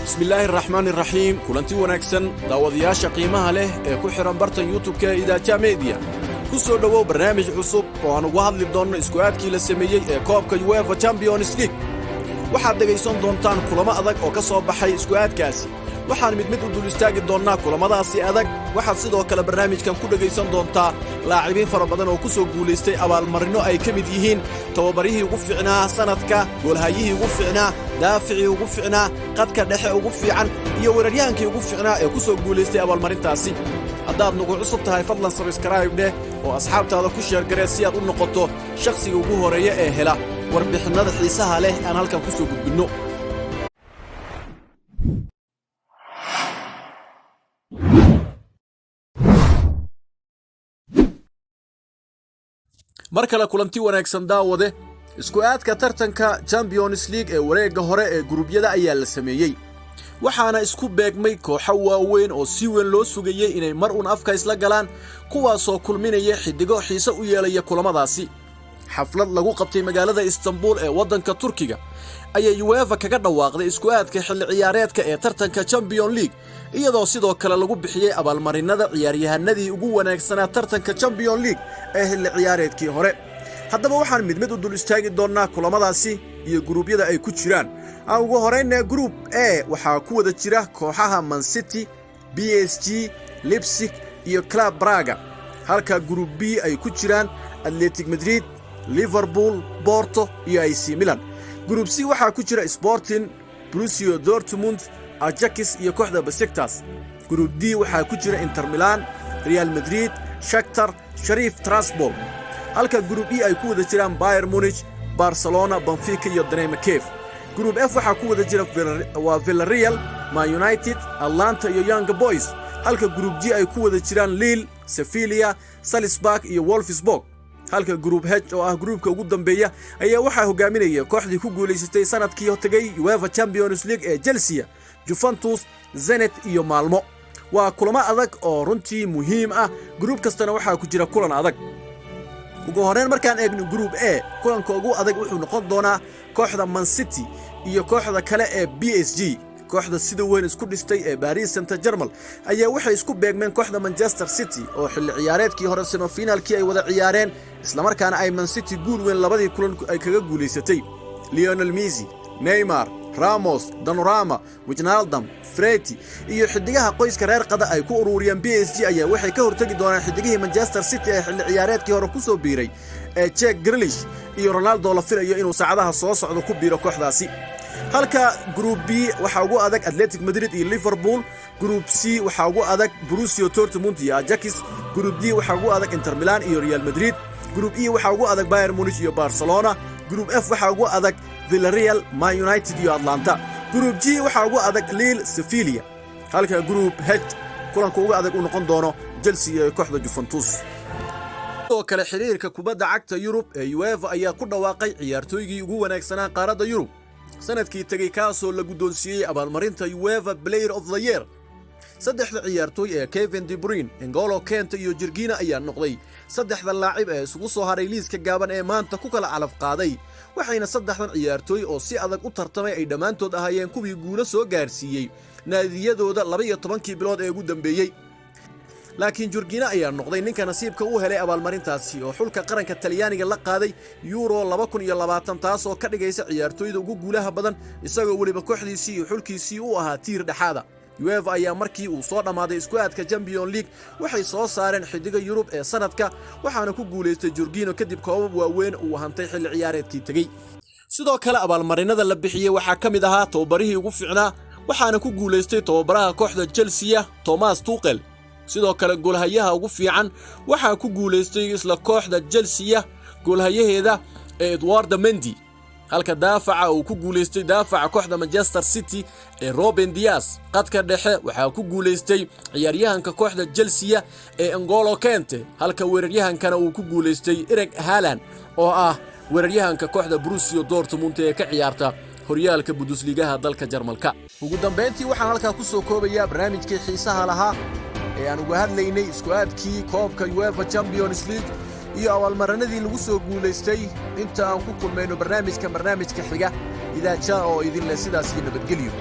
bismillaahi raxmaani raxiim kulanti wanaagsan daawadayaasha qiimaha leh ee ku xiran bartan youtube-ka ee idaaja media ku soo dhowow barnaamij cusub oo aan uga hadli doonno isku-aadkii la sameeyey ee koobka UEFA Champions League waxaad dhegaysan doontaan kulamo adag oo ka soo baxay isku-aadkaasi waxaan mid u dul istaagi doonnaa kulamadaasi adag waxaad sidoo kale barnaamijkan ku dhegaysan doontaa laacibiin fara badan oo ku soo guulaystay abaalmarino ay ka mid yihiin tababarihii ugu fiicnaa sanadka goolhayihii ugu fiicnaa daaficii ugu fiicnaa qadka dhexe ugu fiican iyo weeraryahankii ugu fiicnaa ee ku soo guulaystay abaalmarintaasi haddaad nagu cusub tahay fadlan sabskrayb dheh oo asxaabtaada ku sheergaree si aad u noqoto shakhsiga ugu horeeya ee hela warbixinnada xiisaha leh aan halkan ku soo gudbinno mar kale kulanti wanaagsan daawade isku-aadka tartanka Champions League ee wareegga hore ee gurubyada ayaa la sameeyey waxaana isku beegmay kooxo waaweyn oo si weyn loo sugayay inay mar uun afka isla galaan kuwaasoo kulminaya xidigo xiise u yeelaya kulamadaasi xaflad lagu qabtay magaalada Istanbul ee waddanka Turkiga ayay UEFA kaga dhawaaqday isku-aadka xilli ciyaareedka ee tartanka Champions League iyadoo sidoo kale lagu bixiyay abaalmarinada ciyaaryahanadii ugu wanaagsanaa tartanka Champions League ee xilli ciyaareedkii hore haddaba waxaan mid u dul istaagi doonnaa kulamadaasi iyo guruubyada ay ku jiraan aan ugu horeyna group A waxaa ku wada jira kooxaha Man City, PSG, Leipzig iyo Club Brugge halka group B ay ku jiraan Athletic Madrid, Liverpool, Porto iyo AC Milan group C waxaa ku jira Sporting, Borussia Dortmund, Ajax iyo kooxda Besiktas group D waxaa ku jira Inter Milan, Real Madrid, Shakhtar, Sheriff Tiraspol halka group E ay ku wada jiraan Bayern Munich, Barcelona, Benfica iyo Dinamo Kiev group F waxaa ku wada jira Villarreal, Man United, Atlanta iyo Young Boys halka group G ay ku wada jiraan Lille, Sevilla, Salzburg iyo Wolfsburg halka group H oo ah groupka ugu dambeeya ayaa waxaa hogaaminaya kooxdii ku guuleysatay sanadkii tagay UEFA Champions League ee Chelsea, Juventus, Zenit iyo Malmo waa kulamo adag oo runtii muhiim ah group kastana waxaa ku jira kulan adag ugu horreyn markaan eegno group A kulanka ugu adag wuxuu noqon doonaa kooxda Man City iyo kooxda kale ee PSG kooxda sida weyn isku dhistay ee Paris Saint-Germain ayaa waxay isku beegmeen kooxda Manchester City oo xilli ciyaareedkii hore semifinalkii ay wada ciyaareen isla markaana ay Man City guul weyn labadii kulan ay kaga guuleysatay Lionel Messi, Neymar, Ramos, Donnarumma, Wijnaldum, Freddy iyo xidigaha qoyska reer qada ay ku ururiyeen PSG ayaa waxay ka hortagi doonaan xidigihii Manchester City ee xilli ciyaareedkii hore ku soo biiray ee Jack Grealish iyo Ronaldo la filayo inuu saacadaha soo socdo ku biiro kooxdaasi halka group B waxaa ugu adag Athletic Madrid iyo Liverpool group C waxaa ugu adag Borussia Dortmund iyo Ajax group D waxaa ugu adag Inter Milan iyo Real Madrid group E waxaa ugu adag Bayern Munich iyo Barcelona group F waxaa ugu adag Villarreal, Man United iyo Atlanta group G waxaa ugu adag Lille, Sevilla halka group H kulanka ugu adag uu noqon doono Chelsea iyo kooxda Juventus oo kale xiriirka kubadda cagta Yurub ee UEFA ayaa ku dhawaaqay ciyaartooygii ugu wanaagsanaa qaaradda Yurub sanadkii tagay kaasoo la guddoonsiiyey abaalmarinta UEFA Player of the Year saddexda ciyaartooy ee Kevin De Bruyne, N'Golo Kante iyo Jorginho ayaa noqday saddexda laacib ee isugu soo haray liiska gaaban ee maanta ku kala calaf qaaday waxayna saddexdan ciyaartooy oo si adag u tartamay ay dhammaantood ahaayeen kuwii guulo soo gaarsiiyey naadiyadooda 12 bilood ee ugu dambeeyay laakiin Jorginho ayaa noqday ninka nasiibka u helay abaalmarintaasi oo xulka qaranka Talyaaniga la qaaday Euro 2020 taasoo ka dhigaysa ciyaartooyda ugu guulaha badan isagoo waliba kooxdiisii iyo xulkiisii u ahaa tiir dhaxaada UEFA ayaa markii uu soo dhamaaday isku-aadka Champions League waxay soo saareen xidiga Yurub ee sanadka waxaana ku guuleystay Jorginho kadib koobab waaweyn uu hantay xilli ciyaareedkii tagay sidoo kale abaalmarinada la bixiyay waxaa ka mid ahaa tababarihii ugu fiicnaa waxaana ku guuleystay tababaraha kooxda Chelsea Thomas Tuchel sidoo kale goolhayaha ugu fiican waxaa ku guuleystay isla kooxda Chelsea goolhayaheeda Edouard Mendy halka daafaca uu ku guuleystay daafaca kooxda Manchester City ee Ruben Dias qadka dhexe waxaa ku guuleystay ciyaaryahanka kooxda Chelsea ee N'Golo Kante halka weeraryahankana uu ku guuleystay Erling Haaland oo ah weeraryahanka kooxda Borussia Dortmund ee ka ciyaarta horyaalka Bundesliga dalka Jarmalka ugu dambeyntii waxaan halka ku soo koobayaa barnaamijkii xiisaha lahaa ee aan uga hadlaynay isku-aadkii koobka UEFA Champions League iyo abaalmarinadii lagu soo guuleystay inta aan ku kulmayno barnaamijka xiga idaaja oo idin leh sidaas iyo nabadgelyo